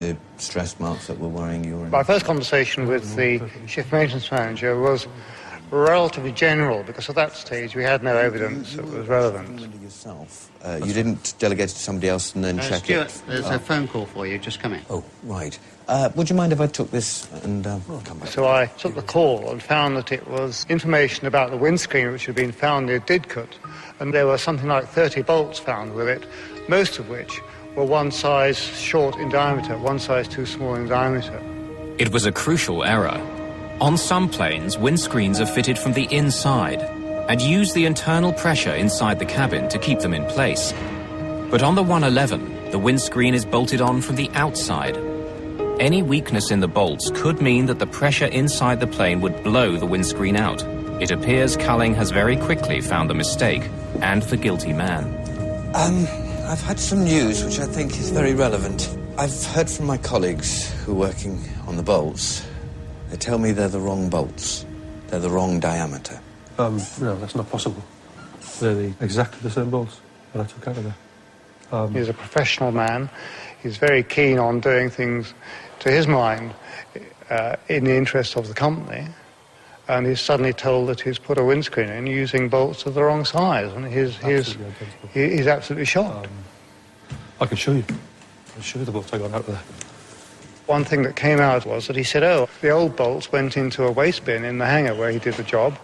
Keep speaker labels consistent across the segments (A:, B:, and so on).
A: The stress marks that were worrying you?
B: My first conversation with the shift maintenance manager was relatively general, because at that stage we had no evidence that was relevant.
A: Yourself? You didn't delegate it to somebody else and then check
C: Stuart,
A: it?
C: there's a phone call for you. Just come in.
A: Oh, right. Would you mind if I took this and come back?
B: So I took the call and found that it was information about the windscreen which had been found near Didcot, and there were something like 30 bolts found with it, most of which were one size short in diameter, one size too small in diameter.
D: It was a crucial error. On some planes, windscreens are fitted from the inside and use the internal pressure inside the cabin to keep them in place. But on the 111, the windscreen is bolted on from the outside. Any weakness in the bolts could mean that the pressure inside the plane would blow the windscreen out. It appears Culling has very quickly found the mistake and the guilty man.
A: I've had some news which I think is very relevant. I've heard from my colleagues who are working on the bolts. They tell me they're the wrong bolts. They're the wrong diameter.
E: No, that's not possible. They're exactly the same bolts that I took out of there.
B: He's a professional man. He's very keen on doing things, to his mind, in the interest of the company. And he's suddenly told that he's put a windscreen in using bolts of the wrong size. And he's absolutely shocked.
E: I can show you. I'll show you the bolts I got out of there.
B: One thing that came out was that he said, the old bolts went into a waste bin in the hangar where he did the job,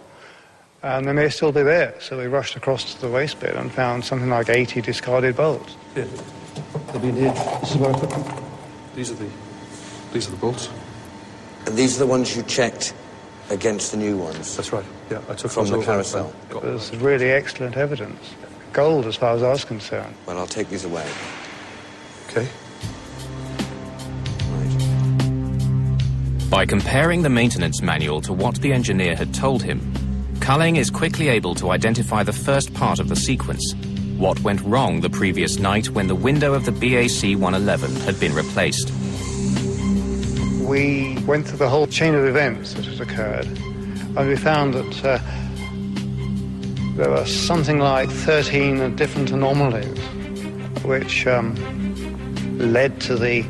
B: and they may still be there. So we rushed across to the waste bin and found something like 80 discarded bolts.
E: Here. They'll be in here. This is where I put them. These are the bolts.
A: And these are the ones you checked against the new ones?
E: That's right, yeah. I took
A: from the carousel.
B: There's really excellent evidence. Gold, as far as I was concerned.
A: Well, I'll take these away.
E: Okay.
D: By comparing the maintenance manual to what the engineer had told him, Culling is quickly able to identify the first part of the sequence, what went wrong the previous night when the window of the BAC 111 had been replaced.
B: We went through the whole chain of events that had occurred, and we found that there were something like 13 different anomalies which led to the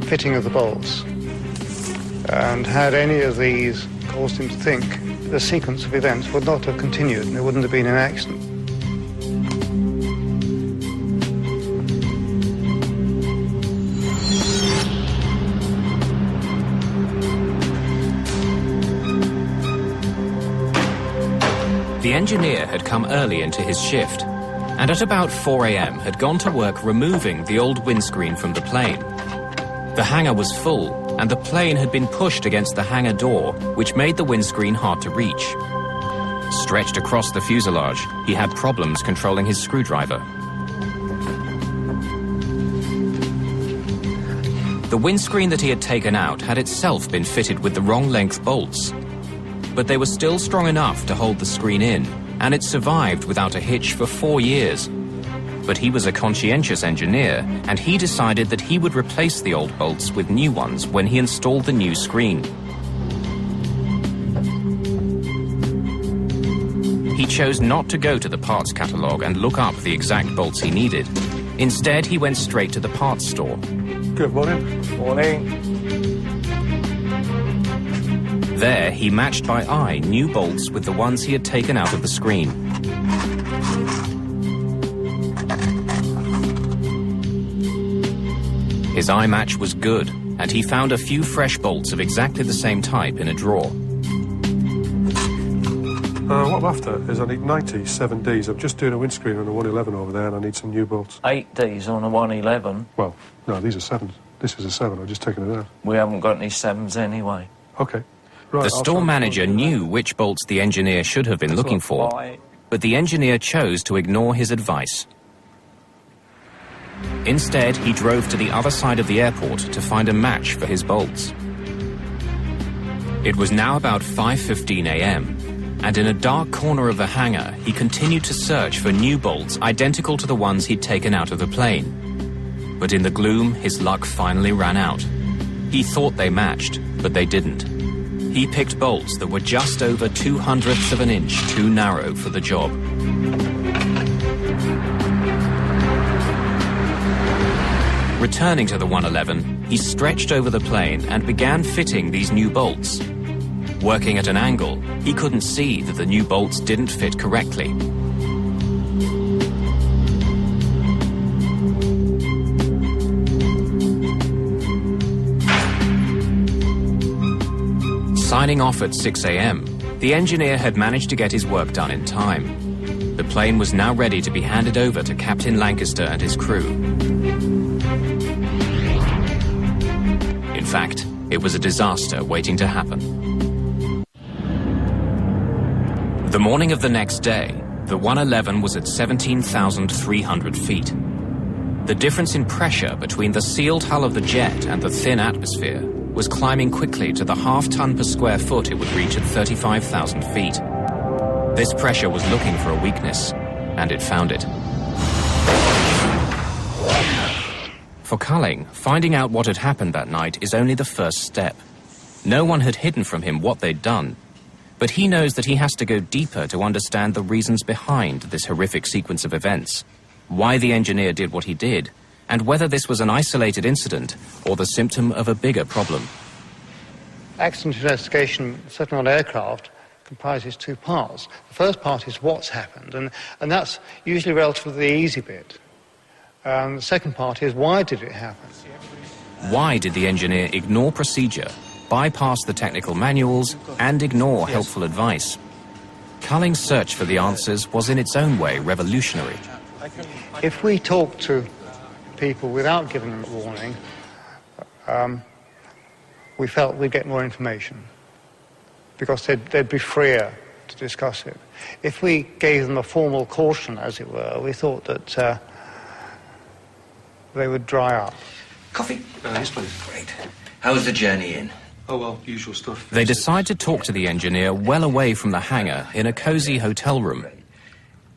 B: fitting of the bolts. And had any of these caused him to think, the sequence of events would not have continued and there wouldn't have been an accident.
D: The engineer had come early into his shift, and at about 4 a.m. had gone to work removing the old windscreen from the plane. The hangar was full, and the plane had been pushed against the hangar door, which made the windscreen hard to reach. Stretched across the fuselage, he had problems controlling his screwdriver. The windscreen that he had taken out had itself been fitted with the wrong length bolts. But they were still strong enough to hold the screen in, and it survived without a hitch for 4 years. But he was a conscientious engineer, and he decided that he would replace the old bolts with new ones when he installed the new screen. He chose not to go to the parts catalogue and look up the exact bolts he needed. Instead, he went straight to the parts store.
E: Good morning.
B: Morning.
D: There, he matched by eye new bolts with the ones he had taken out of the screen. His eye match was good, and he found a few fresh bolts of exactly the same type in a drawer.
E: What I'm after is I need 97 Ds. I'm just doing a windscreen on a 111 over there, and I need some new bolts.
F: 8 Ds on a 111?
E: Well, no, these are 7s. This is a 7. I've just taken it out.
F: We haven't got any 7s anyway.
E: Okay. Right,
D: the store manager knew which bolts the engineer should have been looking for, but the engineer chose to ignore his advice. Instead, he drove to the other side of the airport to find a match for his bolts. It was now about 5:15 a.m., and in a dark corner of the hangar, he continued to search for new bolts identical to the ones he'd taken out of the plane. But in the gloom, his luck finally ran out. He thought they matched, but they didn't. He picked bolts that were just over 0.02 of an inch too narrow for the job. Returning to the 111, he stretched over the plane and began fitting these new bolts. Working at an angle, he couldn't see that the new bolts didn't fit correctly. Signing off at 6 a.m., the engineer had managed to get his work done in time. The plane was now ready to be handed over to Captain Lancaster and his crew. In fact, it was a disaster waiting to happen. The morning of the next day, the 111 was at 17,300 feet. The difference in pressure between the sealed hull of the jet and the thin atmosphere was climbing quickly to the half-ton per square foot it would reach at 35,000 feet. This pressure was looking for a weakness, and it found it. For Culling, finding out what had happened that night is only the first step. No one had hidden from him what they'd done, but he knows that he has to go deeper to understand the reasons behind this horrific sequence of events, why the engineer did what he did, and whether this was an isolated incident or the symptom of a bigger problem.
B: Accident investigation, certainly on aircraft, comprises two parts. The first part is what's happened, and that's usually relatively the easy bit. The second part is why did it happen?
D: Why did the engineer ignore procedure, bypass the technical manuals, and ignore helpful advice? Culling's search for the answers was in its own way revolutionary.
B: If we talk to people without giving them a warning, we felt we'd get more information because they'd be freer to discuss it. If we gave them a formal caution, as it were, we thought that they would dry up.
A: Coffee?
E: Yes, please.
A: Great. How was the journey in?
E: Oh, well, usual stuff.
D: They decide to talk to the engineer well away from the hangar in a cosy hotel room.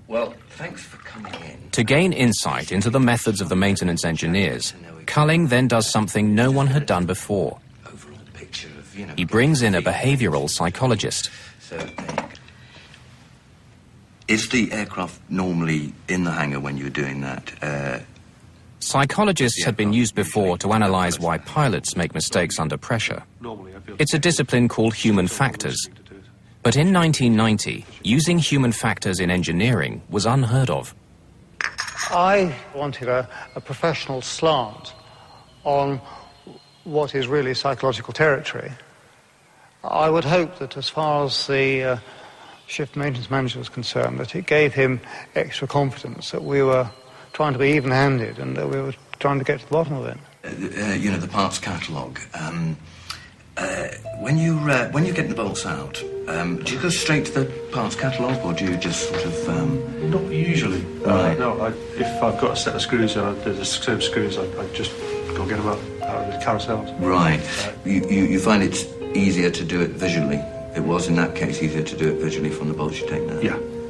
A: Well, thanks for coming in.
D: To gain insight into the methods of the maintenance engineers, Culling then does something no one had done before.
A: Overall picture of,
D: He brings in a behavioral psychologist.
A: So, there you go. Is the aircraft normally in the hangar when you're doing that?
D: Psychologists had been used before to analyze why pilots make mistakes under pressure. It's a discipline called human factors. But in 1990, using human factors in engineering was unheard of.
B: I wanted a professional slant on what is really psychological territory. I would hope that as far as the shift maintenance manager was concerned, that it gave him extra confidence that we were trying to be even-handed and that we were trying to get to the bottom of it.
A: The parts catalogue. When you're getting the bolts out, do you go straight to the parts catalogue, or do you just sort of...
E: Not usually.
A: Right.
E: No, if I've got a set of screws, there's the same screws, I just go get them out of the carousels.
A: Right. You find it's easier to do it visually? It was, in that case, easier to do it visually from the bolts you take now?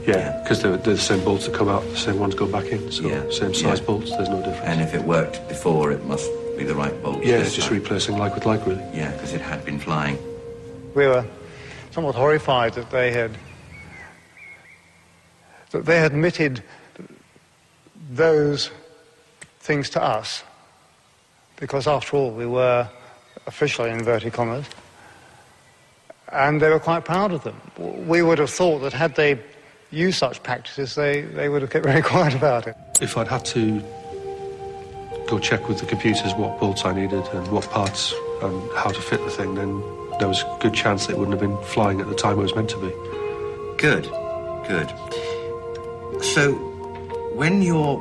E: Yeah, because they're the same bolts that come out, the same ones go back in, so same size bolts, there's no difference.
A: And if it worked before, it must be the right bolts?
E: Yeah, it's just replacing like with like, really.
A: Yeah, because it had been flying.
B: We were somewhat horrified that they had admitted those things to us, because after all we were officially in inverted commas, and they were quite proud of them. We would have thought that had they used such practices, they would have kept very quiet about it.
E: If I'd had to go check with the computers what bolts I needed and what parts and how to fit the thing, then there was a good chance it wouldn't have been flying at the time it was meant to be.
A: Good. So, when you're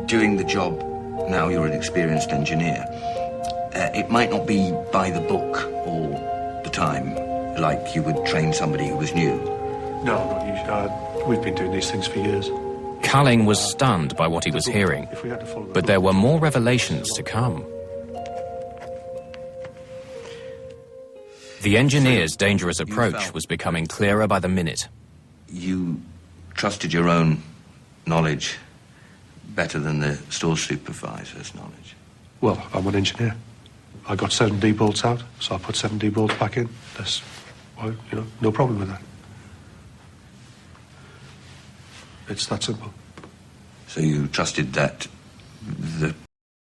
A: doing the job, now you're an experienced engineer, it might not be by the book all the time, like you would train somebody who was new.
E: No, not usually. We've been doing these things for years.
D: Culling was stunned by what he was hearing, but there were more revelations to come. The engineer's dangerous approach was becoming clearer by the minute.
A: You trusted your own knowledge better than the store supervisor's knowledge?
E: Well, I'm an engineer. I got 7D bolts out, so I put 7D bolts back in. That's, well, no problem with that. It's that simple.
A: So you trusted that the